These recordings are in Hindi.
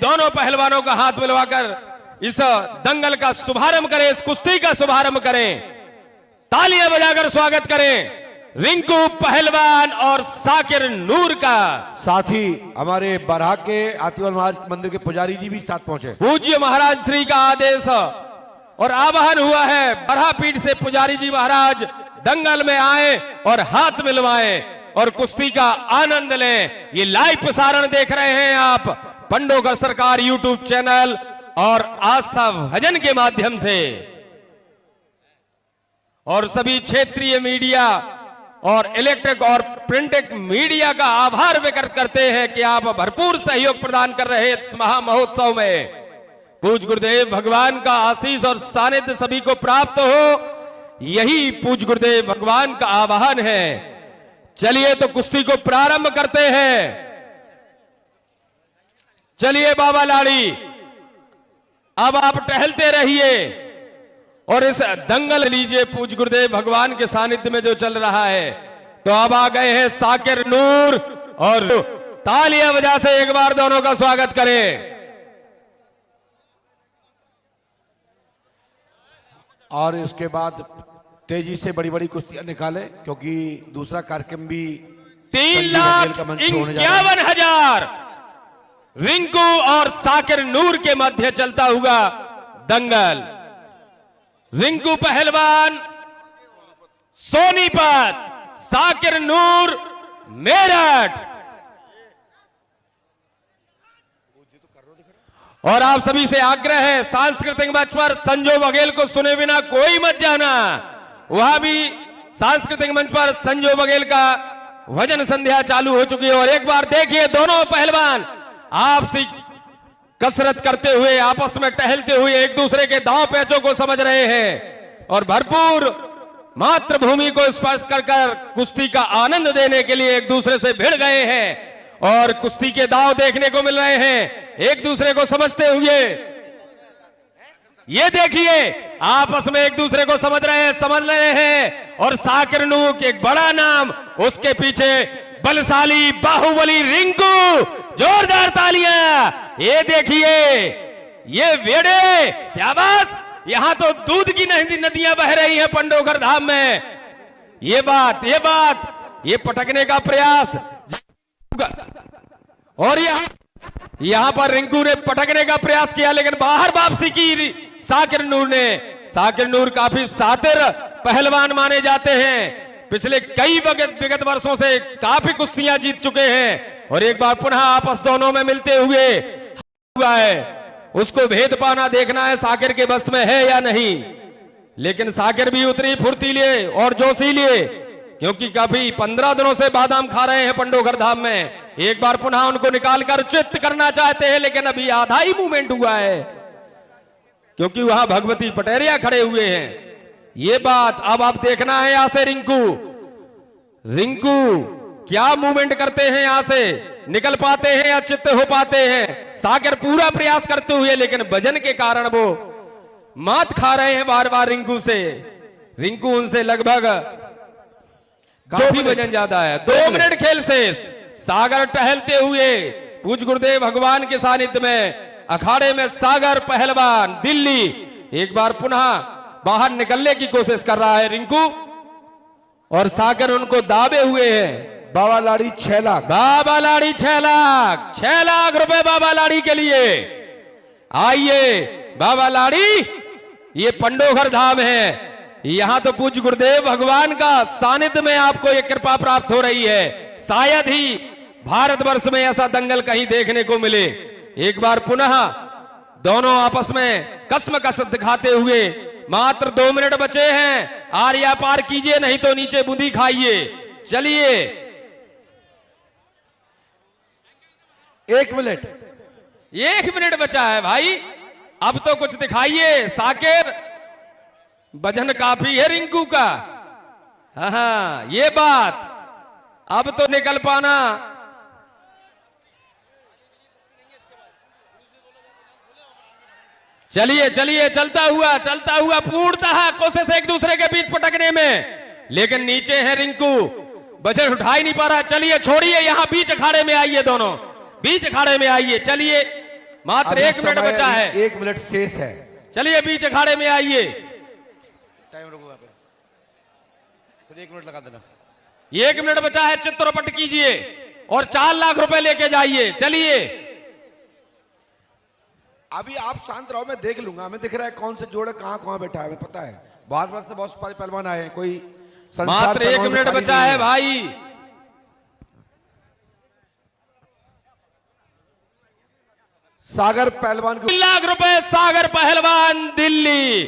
दोनों पहलवानों का हाथ मिलवाकर इस दंगल का शुभारंभ करें, इस कुश्ती का शुभारंभ करें। तालियां बजाकर स्वागत करें रिंकू पहलवान और साकिर नूर का। साथ ही हमारे बरहा के आतिवल महाराज मंदिर के पुजारी जी भी साथ पहुंचे। पूज्य महाराज श्री का आदेश और आवाहन हुआ है, बरहा पीठ से पुजारी जी महाराज दंगल में आए और हाथ मिलवाएं और कुश्ती का आनंद लें। ये लाइव प्रसारण देख रहे हैं आप पंडोगर सरकार यूट्यूब चैनल और आस्था भजन के माध्यम से, और सभी क्षेत्रीय मीडिया और इलेक्ट्रिक और प्रिंटिंग मीडिया का आभार व्यक्त करते हैं कि आप भरपूर सहयोग प्रदान कर रहे इस महोत्सव में। पूज्य गुरुदेव भगवान का आशीष और सानिध्य सभी को प्राप्त हो, यही पूज्य गुरुदेव भगवान का आवाहन है। चलिए तो कुश्ती को प्रारंभ करते हैं। चलिए बाबा लाड़ी, अब आप टहलते रहिए और इस दंगल लीजिए पूज्य गुरुदेव भगवान के सानिध्य में जो चल रहा है। तो अब आ गए हैं साकिर नूर, और तालियां बजा से एक बार दोनों का स्वागत करें। और इसके बाद तेजी से बड़ी बड़ी कुश्तियां निकाले, क्योंकि दूसरा कार्यक्रम भी 3,51,000 रिंकू और साकिर नूर के मध्य चलता हुआ दंगल। रिंकू पहलवान सोनीपत, साकिर नूर मेरठ। और आप सभी से आग्रह है, सांस्कृतिक मंच पर संजो बघेल को सुने बिना कोई मत जाना। वहां भी सांस्कृतिक मंच पर संजो बघेल का भजन संध्या चालू हो चुकी है। और एक बार देखिए दोनों पहलवान आपसी कसरत करते हुए, आपस में टहलते हुए एक दूसरे के दांव पैचों को समझ रहे हैं और भरपूर मातृभूमि को स्पर्श कर कर कुश्ती का आनंद देने के लिए एक दूसरे से भिड़ गए हैं और कुश्ती के दांव देखने को मिल रहे हैं एक दूसरे को समझते हुए। ये देखिए आपस में एक दूसरे को समझ रहे हैं और साकिर नूर एक बड़ा नाम, उसके पीछे बलशाली बाहुबली रिंकू। जोरदार तालियां। ये देखिए ये वेड़े, शाबाश। यहां तो दूध की नदियां बह रही हैं पंडोगर धाम में। ये बात ये पटकने का प्रयास, और यहां पर रिंकू ने पटकने का प्रयास किया, लेकिन बाहर वापसी की साकिर नूर ने। साकिर नूर काफी सातिर पहलवान माने जाते हैं, पिछले कई विगत वर्षों से काफी कुश्तियां जीत चुके हैं। और एक बार पुनः आपस दोनों में मिलते हुए हुआ है, उसको भेद पाना देखना है साकिर के बस में है या नहीं। लेकिन साकिर भी उतनी फुर्तीले और जोशीले, क्योंकि काफी 15 दिनों से बादाम खा रहे हैं पंडोगर धाम में। एक बार पुनः उनको निकालकर चित्त करना चाहते हैं, लेकिन अभी आधा ही मूवमेंट हुआ है, क्योंकि वहां भगवती पटेरिया खड़े हुए हैं। ये बात अब आप देखना है यहां से रिंकू क्या मूवमेंट करते हैं, यहां से निकल पाते हैं या चित्त हो पाते हैं। साकिर पूरा प्रयास करते हुए, लेकिन वजन के कारण वो मात खा रहे हैं बार बार रिंकू से। रिंकू उनसे लगभग काफी वजन ज्यादा है। 2 मिनट खेल शेष। सागर टहलते हुए पूज्य गुरुदेव भगवान के सानिध्य में अखाड़े में सागर पहलवान दिल्ली एक बार पुनः बाहर निकलने की कोशिश कर रहा है रिंकू, और सागर उनको दाबे हुए हैं। बाबा लाड़ी 6 लाख, बाबा लाड़ी 6 लाख रुपए बाबा लाड़ी के लिए। आइए बाबा लाड़ी, ये पंडोगर धाम है, यहां तो पूज्य गुरुदेव भगवान का सानिध्य में आपको ये कृपा प्राप्त हो रही है। शायद ही भारतवर्ष में ऐसा दंगल कहीं देखने को मिले। एक बार पुनः दोनों आपस में कसम दिखाते हुए, मात्र 2 मिनट बचे हैं, आर्या पार कीजिए नहीं तो नीचे बूंदी खाइए। चलिए 1 मिनट, 1 मिनट बचा है भाई, अब तो कुछ दिखाइए। साकिर वजन काफी है रिंकू का। हाँ ये बात, अब तो निकल पाना। चलिए चलिए, चलता हुआ पूर्णतः कोशिश एक दूसरे के बीच पटकने में, लेकिन नीचे है रिंकू, वजन उठा ही नहीं पा रहा। चलिए छोड़िए, यहां बीच अखाड़े में आइए, दोनों बीच अखाड़े में आइए। चलिए मात्र अभी 1 मिनट समय बचा है। 1 मिनट शेष है। चलिए बीच अखाड़े में आइए। टाइम रुको, फिर 1 मिनट लगा देना। 1 मिनट बचा है, चित्रपट कीजिए और 4 लाख रुपए लेके जाइए। चलिए अभी आप शांत रहो, मैं देख लूंगा। हमें दिख रहा है कौन से जोड़े कहां बैठा है, हमें पता है। बात से बहुत सारे पहलवान आए हैं, कोई मात्र 1 मिनट बचा है भाई। सागर पहलवान को 3 लाख रुपए सागर पहलवान दिल्ली।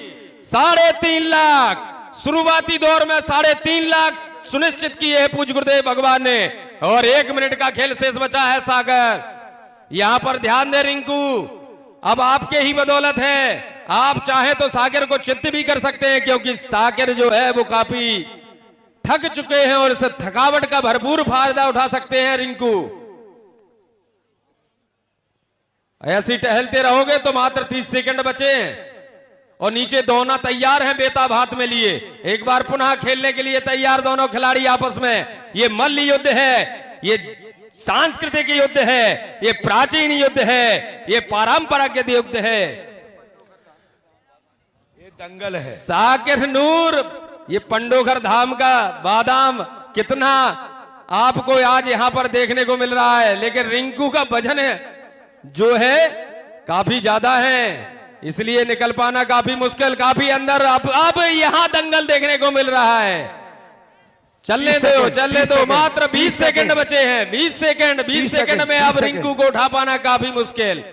3.5 लाख शुरुआती दौर में 3.5 लाख सुनिश्चित किए हैं पूज्य गुरुदेव भगवान ने। और 1 मिनट का खेल शेष बचा है सागर। यहां पर ध्यान दे रिंकू, अब आपके ही बदौलत है। आप चाहे तो सागर को चित्त भी कर सकते हैं, क्योंकि सागर जो है वो काफी थक चुके हैं और इस थकावट का भरपूर फायदा उठा सकते हैं रिंकू। ऐसी टहलते रहोगे तो मात्र 30 सेकंड बचे हैं और नीचे दोनों तैयार हैं बेताब हाथ में लिए। एक बार पुनः खेलने के लिए तैयार दोनों खिलाड़ी आपस में। ये मल्ल युद्ध है, ये सांस्कृतिक युद्ध है, ये प्राचीन युद्ध है, ये पारंपरिक युद्ध है, ये दंगल है। साकिर नूर, ये पंडोगर धाम का बादाम कितना आपको आज यहां पर देखने को मिल रहा है, लेकिन रिंकू का वजन जो है काफी ज्यादा है, इसलिए निकल पाना काफी मुश्किल, काफी अंदर। अब यहां दंगल देखने को मिल रहा है। चलने दो, मात्र 20 सेकंड बचे हैं। 20 सेकंड में अब रिंकू को उठा पाना काफी मुश्किल।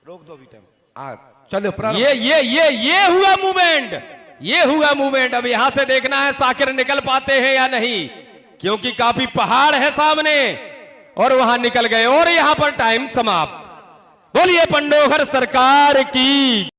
रोक दो अभी टाइम। चलो ये हुआ मूवमेंट, ये हुआ मूवमेंट। अब यहां से देखना है साकिर निकल पाते हैं या नहीं, क्योंकि काफी पहाड़ है सामने और वहां निकल गए और यहां पर टाइम समाप्त। बोलिए पंडोगर सरकार की।